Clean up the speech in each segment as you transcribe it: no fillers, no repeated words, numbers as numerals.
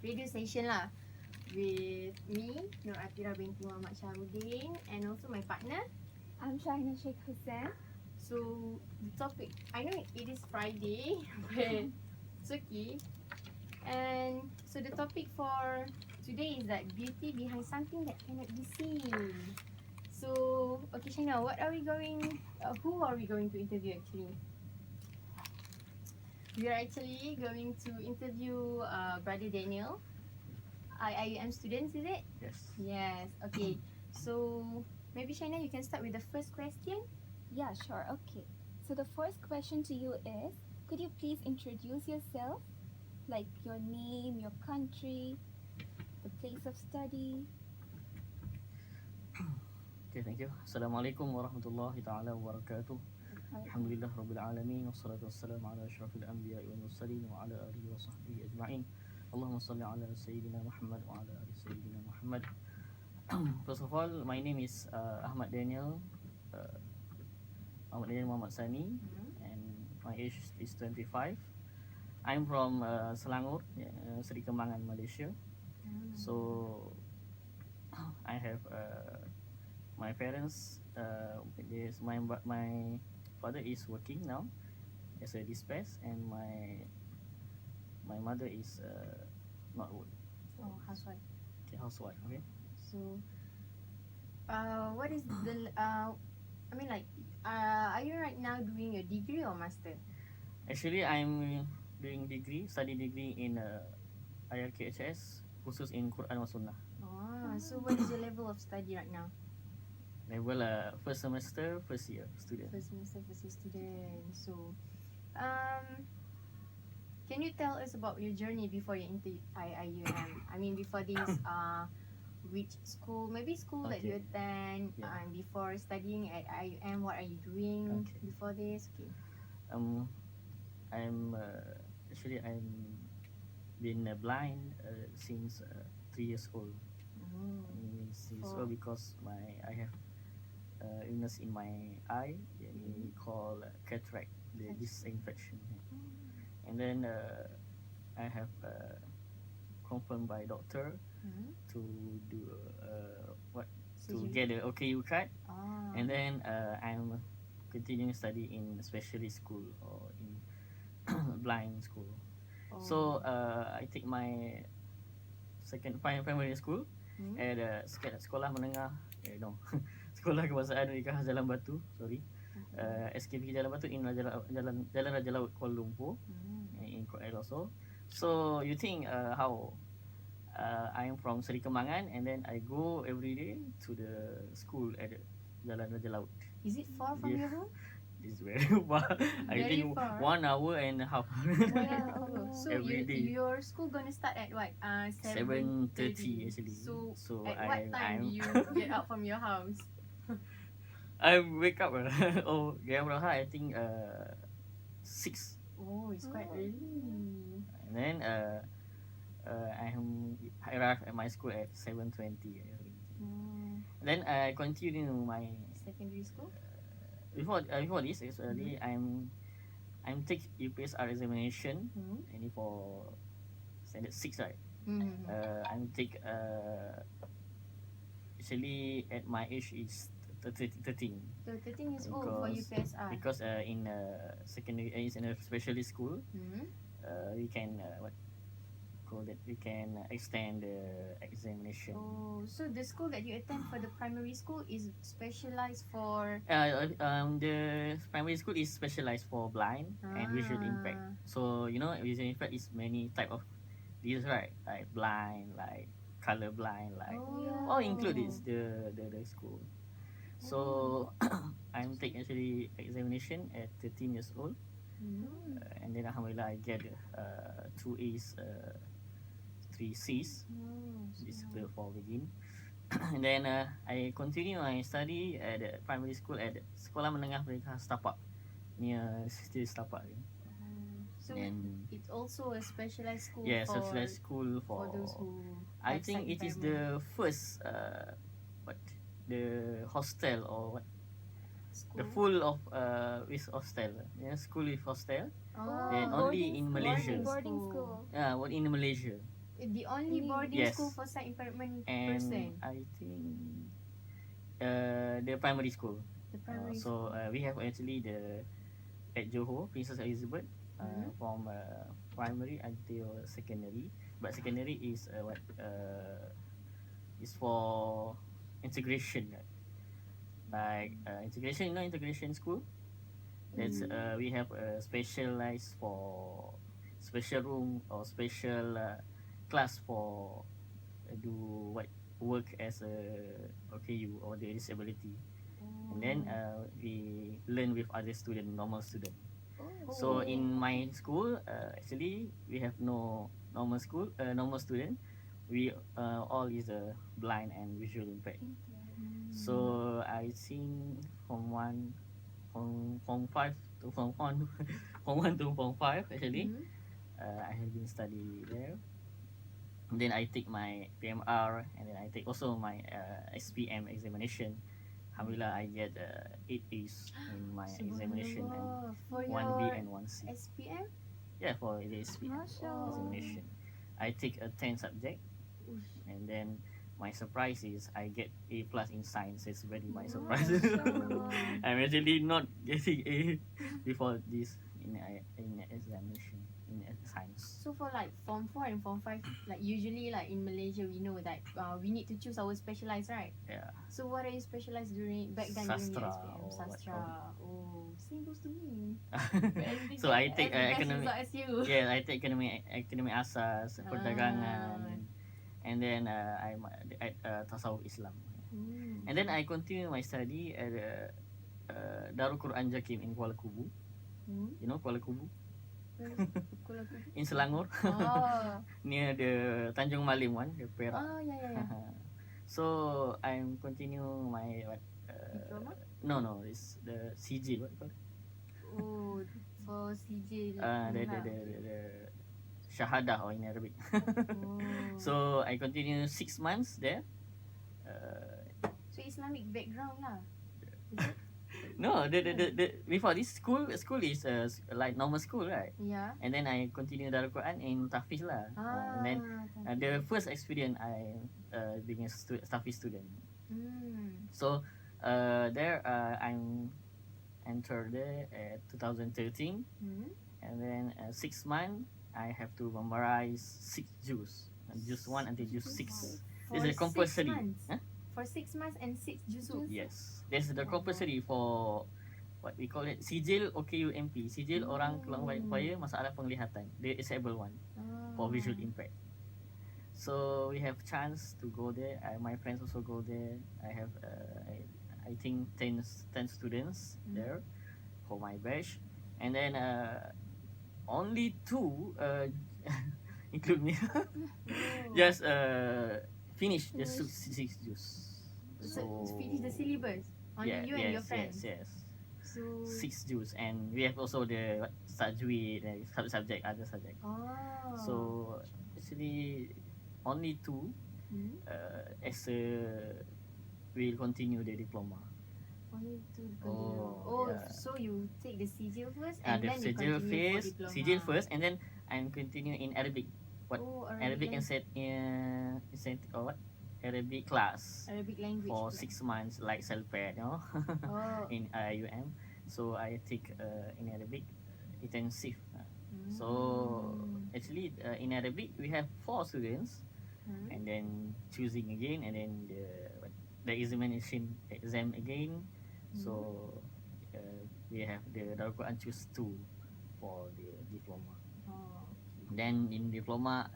radio station lah, with me, Nur Athirah binti Muhammad Shaharuddin, and also my partner. I'm Shaahina Sheikh HUSSAIN. So the topic, I know it is Friday, but it's okay. And so the topic for today is that beauty behind something that cannot be seen. So, okay Shaina, who are we going to interview actually? We are actually going to interview Brother Danial, IIUM students, is it? Yes. Yes, okay. So, maybe Shaina, you can start with the first question. Yeah, sure. Okay. So the first question to you is, could you please introduce yourself? Like your name, your country, the place of study. Okay, thank you. Assalamualaikum warahmatullahi taala wabarakatuh. Alhamdulillah rabbil alamin wassalatu wassalamu ala asyrafil anbiya'i wal mursalin wa ala alihi wa sahbihi ajma'in. Allahumma salli ala sayyidina Muhammad wa ala ali sayyidina Muhammad. First of all, my name is Ahmad Danial. Ahmad Danial Muhammad Sani, and my age is 25. I'm from Selangor, Seri Kembangan, Malaysia. So I have my parents. My father is working now as a dispatch, and my mother is not working. Oh, housewife. Okay, housewife. Okay. So, what is the I mean, like, are you right now doing a degree or master? Actually, I'm doing study degree in IRKHS, khusus in Quran wa Sunnah. Oh, so what is your level of study right now? Level first semester, first year student. First semester, first year student. So, can you tell us about your journey before you into IIUM? I mean, before this, which school, maybe school that you attend, and before studying at IIUM, what are you doing before this? Okay. I'm been blind since 3 years old. Because I have illness in my eye, we call cataract, this infection. And then I have confirmed by doctor to do get a OKU card, and then I'm continuing study in specialist school or in blind school. So I take my second primary school at sekolah menengah sekolah kebangsaan Nikah Jalan Batu, SKP Jalan Batu in Jalan Raja Laut Kuala Lumpur, in Kuala also. So you think how I am from Seri Kembangan, and then I go every day to the school at Jalan Raja Laut. Is it far from your home? It's very far. I think far. 1 hour and a half. So every day. Your school gonna start at what? 7:30 actually. So at what time do you get out from your house? I wake up get up I think 6. Oh, it's quite early. And then I arrive at my school at 7:20. Then I continue my secondary school. Before this, actually, I'm take UPSR examination, and for standard 6, right? I'm take actually at my age is 13. So 13 years old for UPSR. Because in secondary is in a specialist school, we can we can extend the examination. Oh, so the school that you attend for the primary school is specialized for? The primary school is specialized for blind and visual impact. So visual impact is many type of these, right? Like blind, like color blind, like all include this the school. So I'm taking actually examination at 13 years old, and then alhamdulillah I get 2 A's. 3 C's. This is clear for begin. And then I continue my study at the primary school at Sekolah Menengah Mereka Setapak, near City Setapak. So it's also a specialized school. Yeah, specialized school for those who. I think it is the first the hostel or what? School? The full of with hostel. School with hostel. And only in Malaysia. Boarding school. In Malaysia. The only boarding Yes. school for sight impairment And person. I think the primary school. The primary So we have actually the at Johor, Princess Elizabeth, from primary until secondary. But secondary is is for integration, right? Like integration, integration school. That's we have a specialized for special room or special class for do what work as a OKU or the disability, and then we learn with other student, normal student. So in my school, actually we have no normal school, normal student. We all is blind and visual impaired. So I think from 5 to from 1 from 1 to from 5 actually. I have been study there. And then I take my PMR, and then I take also my SPM examination. Alhamdulillah, I get 8 A's in my examination, and For 1B your and 1C. SPM? Yeah, for the SPM examination. I take a 10 subject, and then my surprise is I get A plus in science. It's very my surprise. I'm actually not getting A before this in examination in science. So for like Form 4 and Form 5, like usually like in Malaysia we know that we need to choose our specialized, right? Yeah. So what are you specialized during back then during your Sastra SPM? or what Sastra. Oh, same goes to me. So I take economic. economic. As you. Yeah, I take economic asas, perdagangan, and then I'm at Tasawuf Islam. And then I continue my study at Darul Quran Jakim in Kuala Kubu. You know Kuala Kubu? In Selangor. Oh. Near the Tanjung Malim one, the Perak. Oh, yeah. So I'm continue my Diploma? No, it's the CJ. What you call it? Oh, for CJ. The Shahadah or in Arabic. Oh. So I continue 6 months there. So Islamic background lah. No, the before this school is like normal school, right? Yeah. And then I continue Darul Quran in Tafiz lah. And then the first experience I being a Tafiz student. So there I'm entered there at 2013, and then 6 months I have to memorize 6 juz, juz 1 until juz 6. This is compulsory. For 6 months and 6 juzuk. Yes, this is the compulsory for what we call it sijil OKUMP, sijil orang keluar upaya masalah penglihatan, the disabled one for visual impact. So we have chance to go there. My friends also go there. I have I think 10 students there for my batch, and then only 2 include me just finish the 6 juz. So finish the syllabus. Only you and your friends. Yes. So 6 juz, and we have also the tajweed and subject, other subject. So actually only 2 as a will continue the diploma. Only 2 continue. So you take the sijil first and The then you continue for diploma. sijil first, and then I'm continue in Arabic. Arabic language. or what? Arabic class Arabic language for pula. 6 months, like self-pad, in IIUM. So I take in Arabic intensive. So actually in Arabic we have 4 students, and then choosing again, and then the exam again. So we have the Darul Quran choose 2 for the diploma. Then in diploma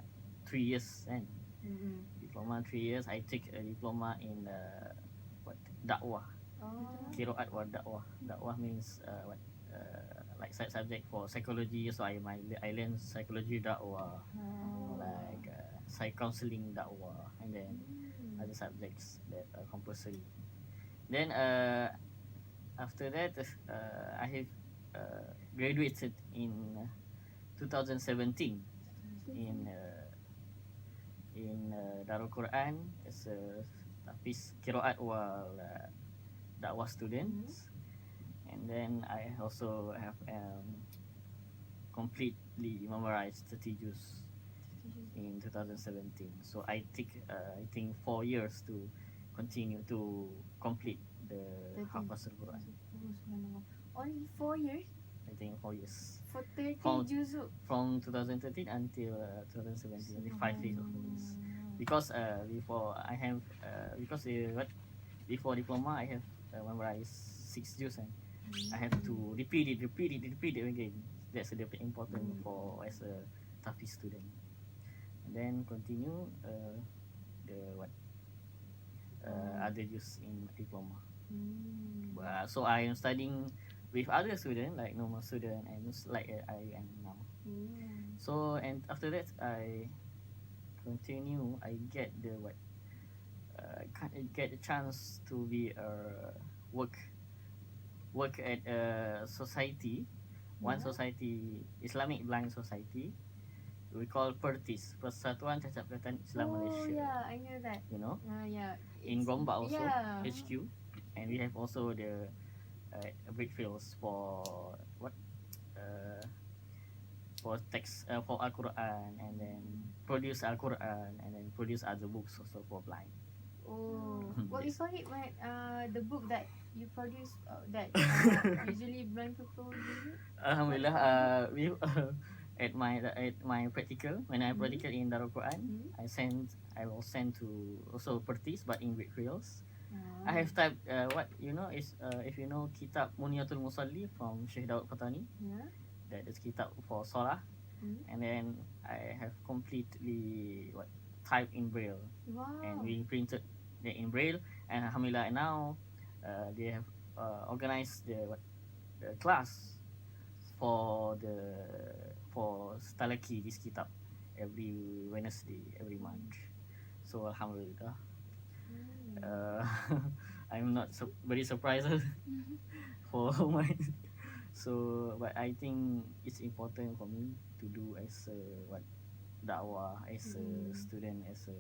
3 years, and diploma 3 years, I take a diploma in dakwah. Qiraat wa dakwah. Dakwah means like subject for psychology. So I learn psychology dakwah, like counseling dakwah, and then other subjects that are compulsory. Then after that I have graduated in 2017 in Darul Quran as a Hafiz Qiraat wal Dakwah students, and then I also have completely memorized 30 juz in 2017. So I think 4 years to continue to complete the Hafazul Quran. Only 4 years I think 4 years. for 30 From- juzuk. From 2013 until 2017, only 5 years of years. Because before I have before diploma I have memorized 6 juz and I have to repeat it again. That's the important for as a Tafiz student. And then continue the other juz in diploma. So I am studying with other student like normal student and like I am now. So and after that I continue. I get the get a chance to be work at a society, one society, Islamic Blind Society. We call PERTIS, Persatuan Cacat Penglihatan Islam Malaysia. Yeah, I know that. You know, Yeah. in Gombak also Yeah. HQ, and we have also the brick fields for for text for Al Quran, and then produce Al Quran, and then produce other books also for blind. Oh, what we Yes. call it when the book that you produce that usually blind people use it? Alhamdulillah, we at my practical when I practical in Darul Quran, I will send to also Pertis but in brick fields. I have typed what you know is if you know Kitab Muniyatul Musalli from Syekh Daud Fatani. Yeah. That is kitab for Salah. Mm. And then I have completely typed in Braille, Wow. and we printed it in Braille. And Alhamdulillah now they have organized the class for Stalaki this kitab every Wednesday every month. So Alhamdulillah. I'm not very surprised for my but I think it's important for me to do as a dakwah, as a student, as a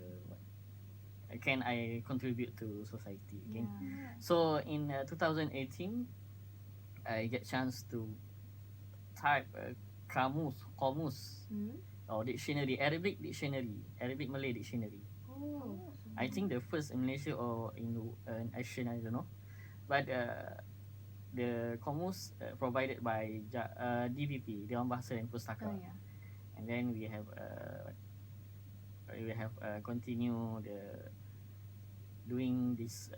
can I contribute to society again. Yeah. So in 2018 I get chance to type kamus or dictionary, Arabic Malay dictionary. Oh. I think the first in Malaysia or in Asia, I don't know. But the Komus provided by DBP, Dewan Bahasa dan Pustaka. Oh, yeah. And then we have continue doing this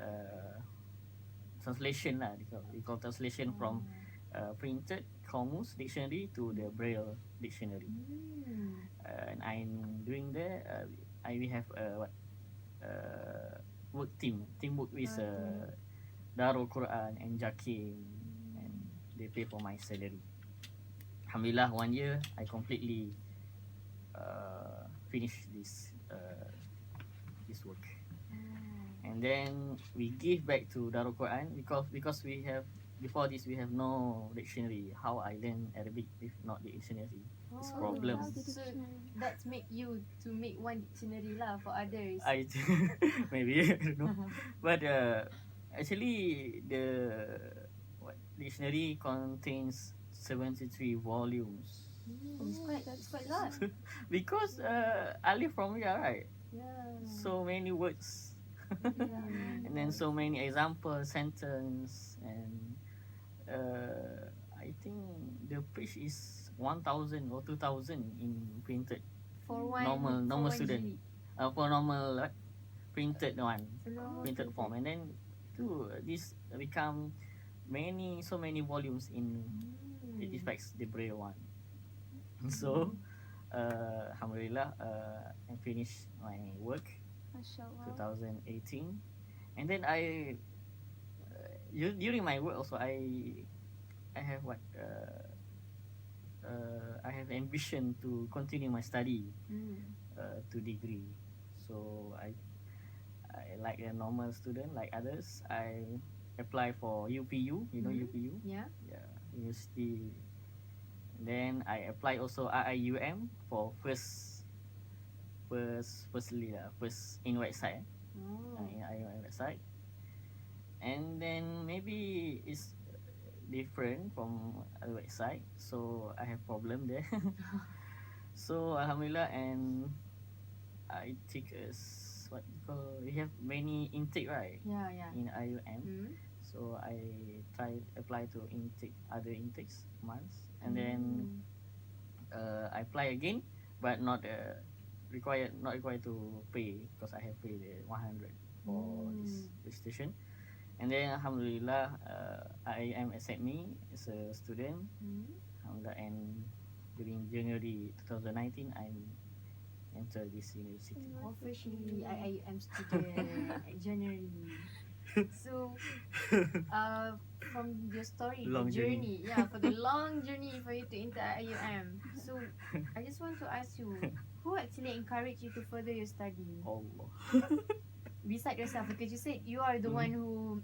translation lah. We call translation from printed Komus dictionary to the Braille dictionary. And I'm doing there. We have work teamwork with Darul Quran and Jakim, and they pay for my salary. Alhamdulillah, 1 year I completely finish this work. And then we give back to Darul Quran because we have before this we have no dictionary. How I learn Arabic if not the dictionary? It's problem. So that's make you to make one dictionary lah for others. I maybe I don't know, but actually the dictionary contains 73 volumes. That's quite a lot. Because I live from here, right? Yeah. So many words. And then so many example sentence, and I think the page is 1,000 or 2,000 in printed For one normal for one student. GB. For normal printed one, Oh, printed form, and then this become so many volumes in it affects the Braille one. So Alhamdulillah, I finished my work MashaAllah. 2018, and then I during my work also I have I have ambition to continue my study to degree. So I like a normal student like others. I apply for UPU, you know UPU, Yeah. university. Then I apply also IIUM for first in website, in IIUM website. And then maybe it's different from other website, so I have problem there. So Alhamdulillah, and I take what you call, we have many intake, right, Yeah. in IUM. Mm. So I apply to other intakes months, and then I apply again, but not required to pay, because I have paid 100 for this registration. And then alhamdulillah, IIM accept me as a student. Alhamdulillah, and during January 2019 I enter this university. Officially, IIUM student at January. So, from your story, Long the journey, for the long journey for you to enter IIUM. So, I just want to ask you, who actually encouraged you to further your study? Allah. Beside yourself, because you said you are the one who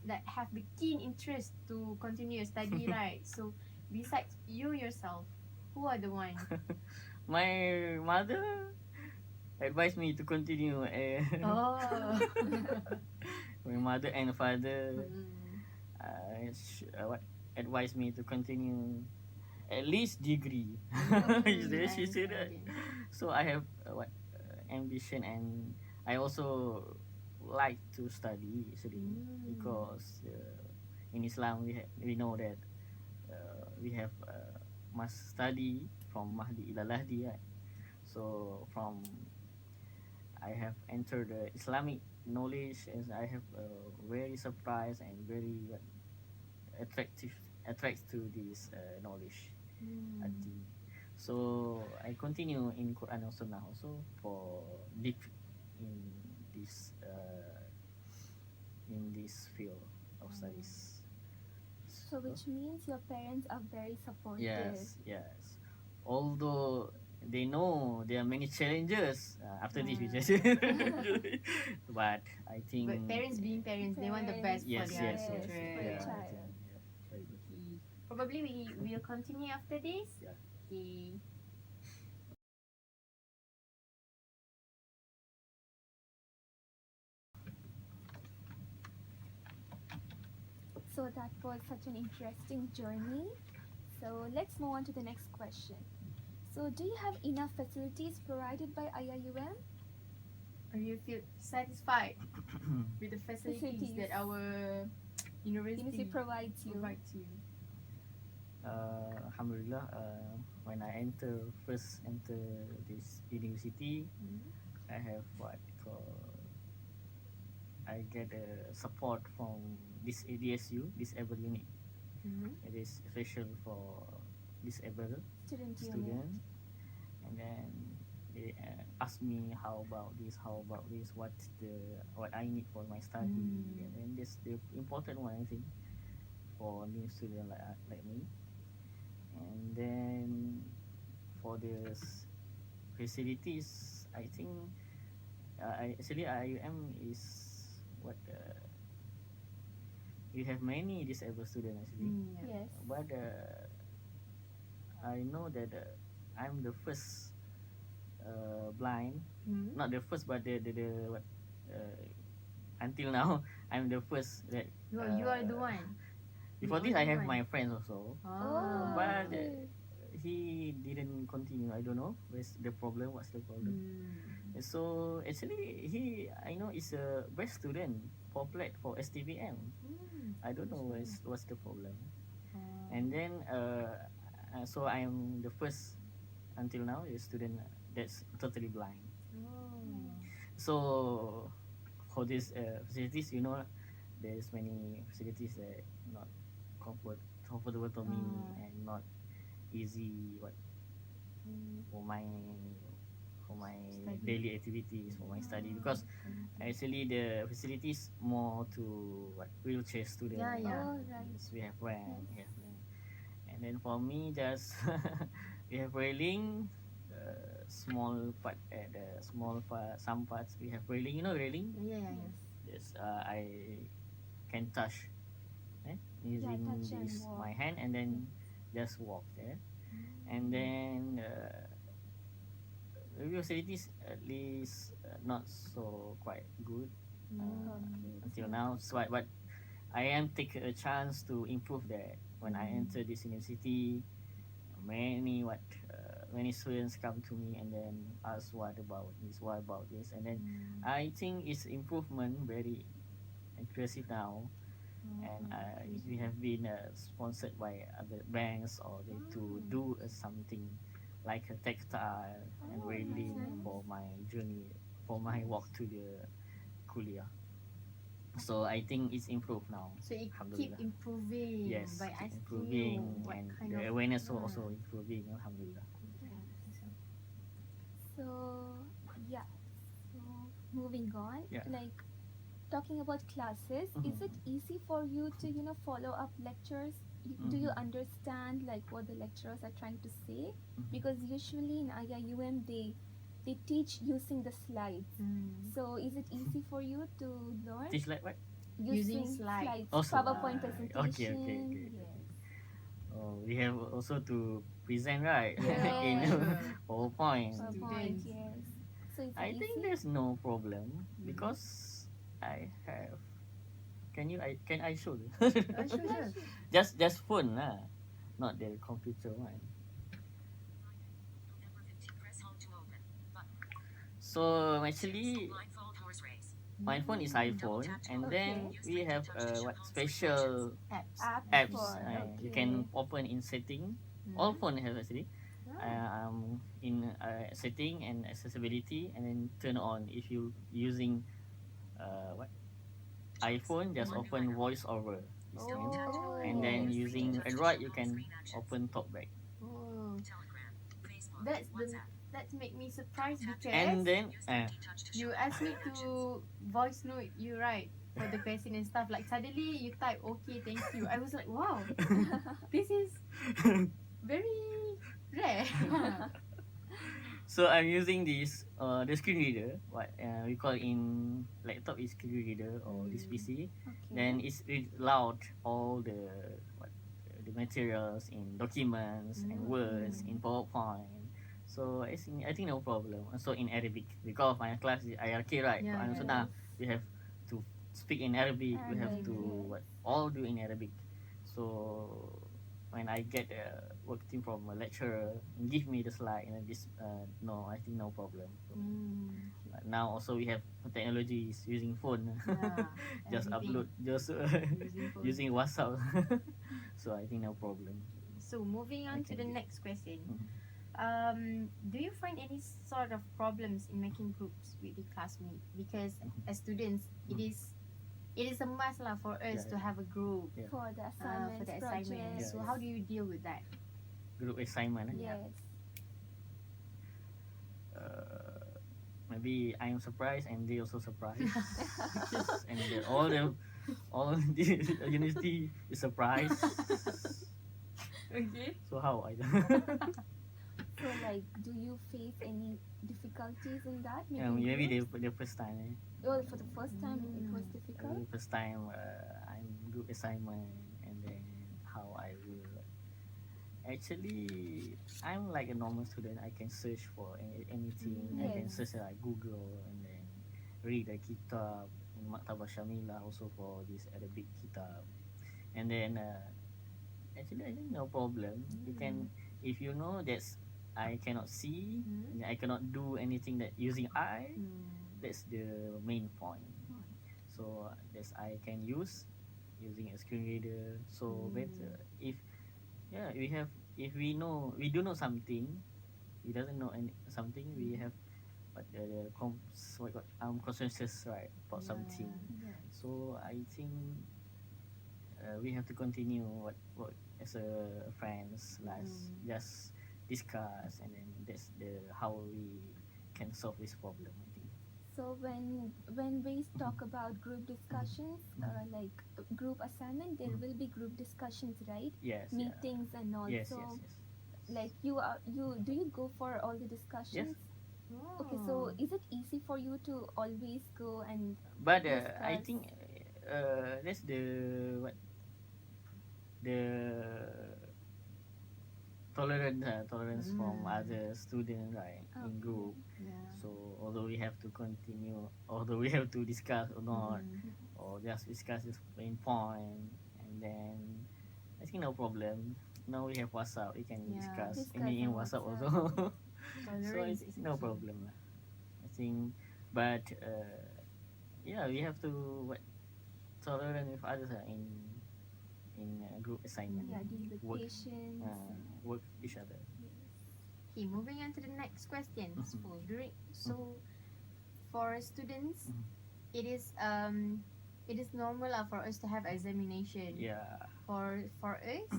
that have the keen interest to continue your study, right? So, besides you yourself, who are the one? My mother advised me to continue. Oh. My mother and father Mm. advised me to continue at least degree. She said that. So I have ambition, and I also like to study actually, because in Islam we know that we have must study from Mahdi ila Lahdi, right? So from I have entered the Islamic knowledge, and I have very surprised and very attracts to this knowledge. So I continue in Quran and Sunnah also for deep in this field of studies. So which means your parents are very supportive. Yes. Although they know there are many challenges after this, we just but I think. But parents being parents, they want the best Yes, for their yes, yes. children. Yeah. Yeah, child. yeah, very good. Okay. Probably we will continue after this. Yeah. Okay. So that was such an interesting journey. So let's move on to the next question. So do you have enough facilities provided by IIUM? Or you feel satisfied with the facilities that our university provides you. provides you? Alhamdulillah, when I first enter this university, I have I get support from this ADSU, disabled unit. It is special for disabled Student unit. student, and then they ask me how about this, what I need for my study, and then this the important one, I think, for new student like me. And then for the facilities, I think actually IUM is you have many disabled students actually. Yes. But I know that I'm the first blind, not the first, but the until now I'm the first that You are the one. before You this are I the have one. my friends also, Oh, but okay. he didn't continue. I don't know what's the problem. So actually I know is a best student for STBM. I don't know what's the problem. And then so I'm the first until now a student that's totally blind. So for these facilities, there's many facilities that not comfortable to me and not easy for my Study. daily activities, for my study, because actually the facilities more to wheelchair students. Yeah. Oh, right. Yes, we have ramp, and then for me just we have railing, small part at the small part, some parts we have railing, railing. Yeah. Yes, I can touch using touch and this walk. my hand, and then just walk there. And then the facilities at least not so quite good until now. So but I am take a chance to improve that when I enter this university. Many many students come to me and then ask what about this, and then I think it's improvement very impressive now, and we have been sponsored by other banks or they to do something like a textile and railing for my journey, for my walk to the kuliah. So I think it's improved now. So it keep Alhamdulillah. improving Yes, by keep asking improving, you what and kind the of awareness also improving. Alhamdulillah. So yeah. So moving on, Yeah. like talking about classes, is it easy for you to follow up lectures? Do you understand like what the lecturers are trying to say? Because usually in IIUM they teach using the slides. So is it easy for you to learn Teach like what? Using slides. Oh, PowerPoint slide. presentation? Okay. Yes. Oh, we have also to present, right? Yes. In PowerPoint. PowerPoint, Students. yes. So is it I think easy? there's no problem because I have. Can I show you? Sure. just phone lah, not the computer one. So actually, my phone is iPhone, and then we have what special apps. For, You can open in setting. All phone have actually. In setting and accessibility, and then turn on if you using what iPhone, just open voice over this time. And then using Android, you can open talkback. Oh, that's make me surprised because And then you asked me to voice note you, right, for the question and stuff. Like suddenly you type okay, thank you. I was like, wow, this is very rare. so I'm using this the screen reader, what we call in laptop is screen reader or this PC. Then it's read loud all the the materials in documents and words in PowerPoint. So I think no problem. Also in Arabic, because my class is IRK, right? Yeah, And so now we have to speak in Arabic. We have to all do in Arabic. So when I get a work team from a lecturer and give me the slide and this, no, I think no problem. So, now also we have technologies using phone. Just upload, just using WhatsApp. So I think no problem. So moving on to the next question. Do you find any sort of problems in making groups with the classmate? Because as students, it is a must lah for us to have a group for the assignments, for the assignment. projects. So how do you deal with that? Group assignment. Yes. Maybe I'm surprised and they also surprised. And all the university is surprised. Okay. So how I So like, do you face any difficulties in that? maybe the first time. Oh, for the first time it was difficult. The first time I'm group assignment, and then how I will. Actually, I'm like a normal student. I can search for anything. I can search like Google and then read a kitab in Maktabah Syamila also for this Arabic kitab. And then actually I think no problem. You can, if you know that's I cannot see, and I cannot do anything that using eye. That's the main point. So that's I can use using a screen reader. So better if we do know something, we doesn't know something, we have consensus, right, about something. So I think we have to continue what as a friends, just discuss, and then that's the how we can solve this problem, I think. So when we talk about group discussions, like group assignment, there will be group discussions, right? Yes. Meetings and all. Yes. So like do you go for all the discussions? Okay, so is it easy for you to always go and But discuss? I think that's the tolerance from other students, right, in group. So although we have to continue, although we have to discuss or not, or just discuss this main point, and then I think no problem. now we have WhatsApp. We can Yeah. discuss Discuss any in on WhatsApp WhatsApp. also. So Tolerance it's is no key. problem lah. I think, but yeah, we have to tolerant with others in group assignment. Yeah, deal with Work, patients. work each other. Okay, moving on to the next question. Mhm. For students, Mhm. it is normal for us to have examination. Yeah. For us,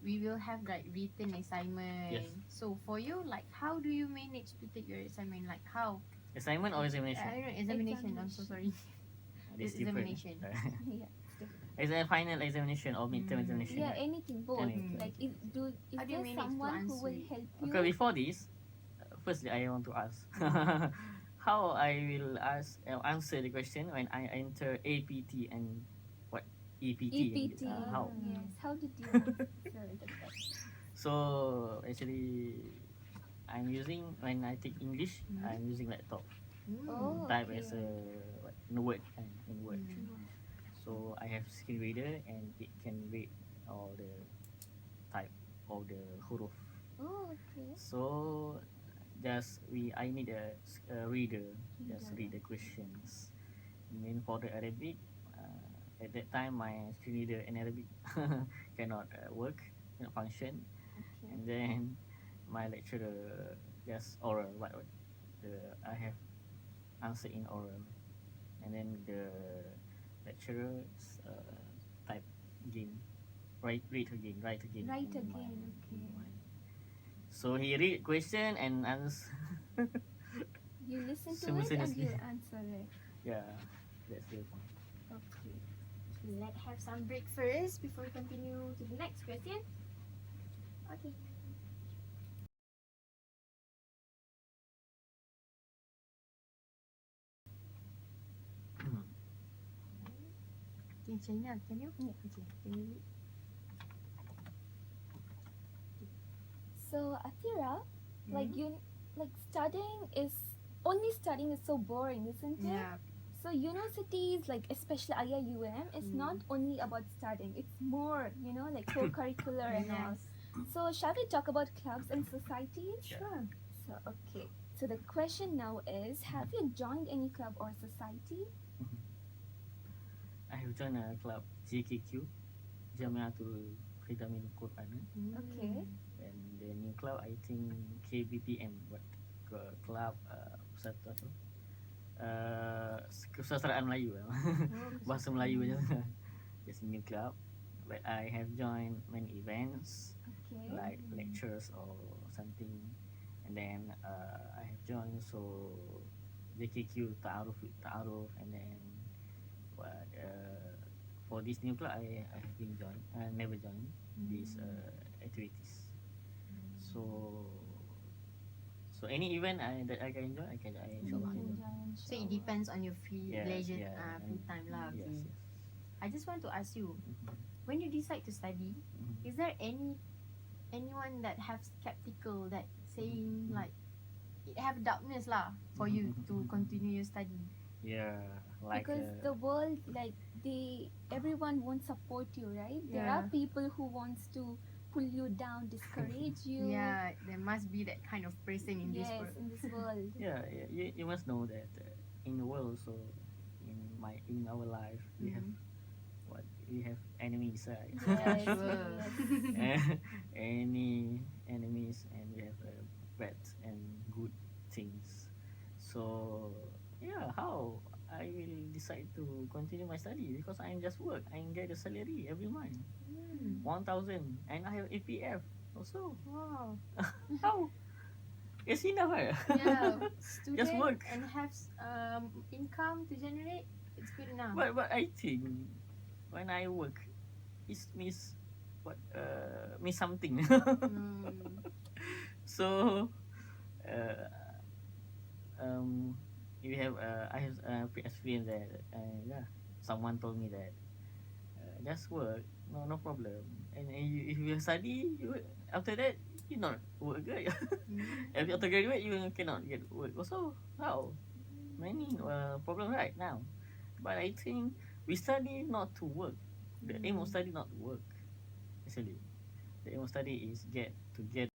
we will have like written assignment. Yes. So for you, like how do you manage to take your assignment? Like how? Assignment or I examination? don't know, examination. I'm so sorry. It's different. examination. Yeah. Is it a final examination or midterm examination? Yeah, right? anything, both. Anything. Like, is How do you there manage to someone who will answer it? help you? Okay, before this, firstly, I want to ask how I will answer the question when I enter APT and what EPT. EPT. How? Yes. How did you answer the question? So actually, I'm using when I take English, I'm using laptop. Oh, Type okay. as a in Word in Word. So I have screen reader and it can read all the type of the huruf. Oh, okay. So I need a reader just read the questions. And then for the Arabic, at that time my screen reader in Arabic cannot work, cannot function. Okay. And then my lecturer just oral I have answer in oral, and then the lecturer type again, write again. Write in again, my- okay. in my- So he read question and answer. You listen to it and Simultaneously. you answer it. Yeah, that's the point. Okay. Let's have some break first before we continue to the next question. Okay. Okay, Shaahina, can you? Yeah. Okay, can you read? So, Athirah, like studying is so boring, isn't it? Yeah. So universities, like especially IIUM, is not only about studying. It's more, like co-curricular and all. Yes. So shall we talk about clubs and societies? Sure. So okay. So the question now is, have you joined any club or society? I have joined a club JKQ, Jamiatul Khidamin Quran, Okay. and the new club I think KBPM, what club kesusastraan Melayu bahasa Melayu je. It's a new club, but I have joined many events Okay. like lectures or something, and then I have joined JKQ ta'aruf, and then for this new club I have been joined. I never joined these activities. So any event that I can join, I can You inshallah. can join, So it inshallah. depends on your free Yes, leisure yeah, free time lah. Yes, Okay. yes. I just want to ask you, Mhm. when you decide to study, Mhm. is there anyone that have skeptical that saying like it have doubtness lah for you to continue your study? Yeah, like Because the world, like everyone won't support you, right? There are Yeah. people who wants to pull you down, discourage you. Yeah, there must be that kind of person in this Yes, world. in this world. yeah, you must know that in the world also in our life we have enemies, right? Yes, Sure. yes. Any enemies, and we have bad and good things. So yeah, how I will decide to continue my study because I just work. I get a salary every month, 1,000, and I have APF also. Wow. How? It's enough, right? Yeah, student work. and have income to generate. It's good enough. But I think when I work, it means means something. So uh, you have I have experience that someone told me that just work, no problem, and if you study, after that you not work good. If after graduate you cannot get work also. How many problem right now? But I think we study not to work. The aim of study not to work actually. the aim of study is to get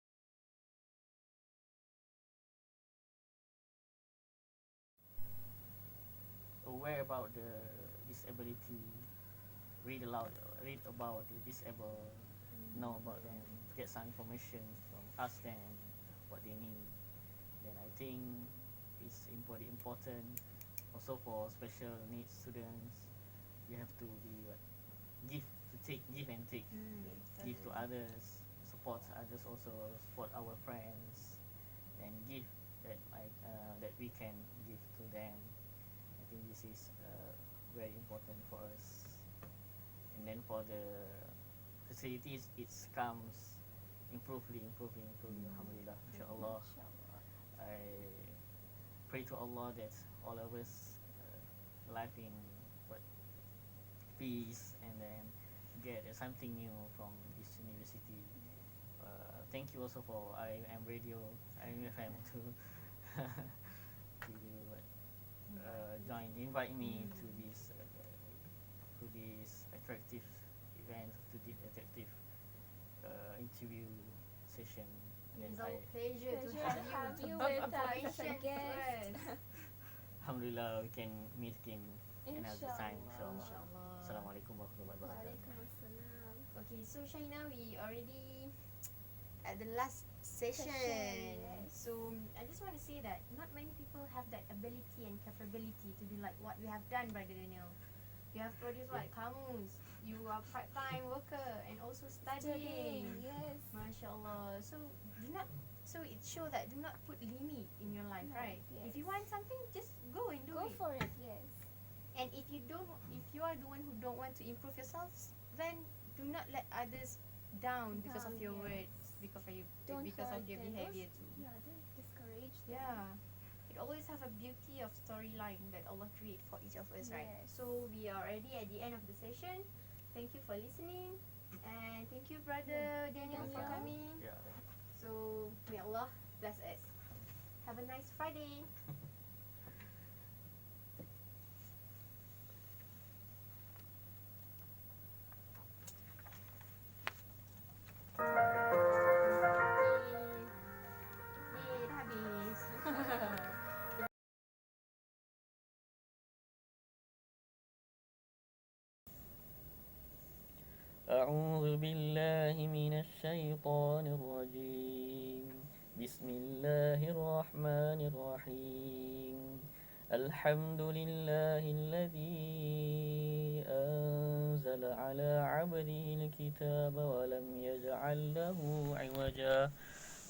aware about the disability, read aloud, read about the disabled, know about them, get some information from, ask them what they need. Then I think it's important also for special needs students. You have to be give and take, give to others, support others also, support our friends, and give that we can give to them. I think this is very important for us. And then for the facilities, it comes improving. Alhamdulillah, insyaAllah. I pray to Allah that all of us live in peace, and then get something new from this university. Thank you also for IIM Radio, IIM FM to invite me to this attractive event, to this attractive interview session. It's our pleasure to have you with us as a guest. Alhamdulillah, we can meet again another time, insyaAllah. Inshallah. Assalamualaikum warahmatullahi wabarakatuh. Waalaikumsalam. Okay, so Shaahina, we already at the last session. Yes. So I just want to say that not many people have that ability and capability to do like what we have done, Brother Daniel. You have produced what? Kamus. You are part-time worker and also studying. Yes. MashaAllah. So it shows that do not put limit in your life, No, right? yes. If you want something, just go and do Go it. for it, yes. And if you are the one who don't want to improve yourselves, then do not let others down because of your Yes. words, because of Don't your hurt them. behavior Don't- too. Yeah, don't discourage them. Yeah. It always have a beauty of storyline that Allah create for each of us, right? Yes. So we are already at the end of the session. Thank you for listening, and thank you, Brother Daniel, for Daniel. coming. Yeah. So may Allah bless us. Have a nice Friday. Yeay, dah habis. أعوذ بالله من الشيطان الرجيم. بسم الله الرحمن الرحيم. الحمد لله الذي أنزل على عبده الكتاب ولم يجعل له عوجا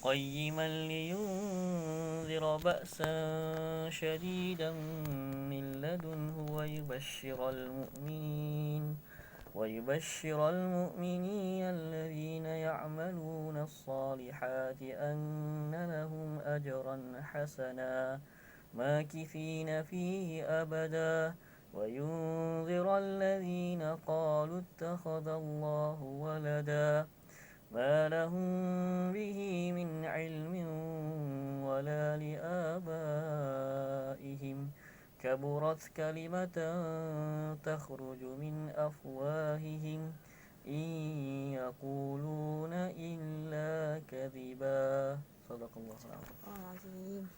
قيما لينذر بأسا شديدا من لدنه ويبشر المؤمنين الذين يعملون الصالحات أن لهم أجرا حسنا ماكثين فيه أبدا وينذر الذين قالوا اتخذ الله ولدا ما لهم به من علم ولا لآبائهم كبرت كلمة تخرج من أفواههم إن يقولون إلا كذبا صدق الله العظيم.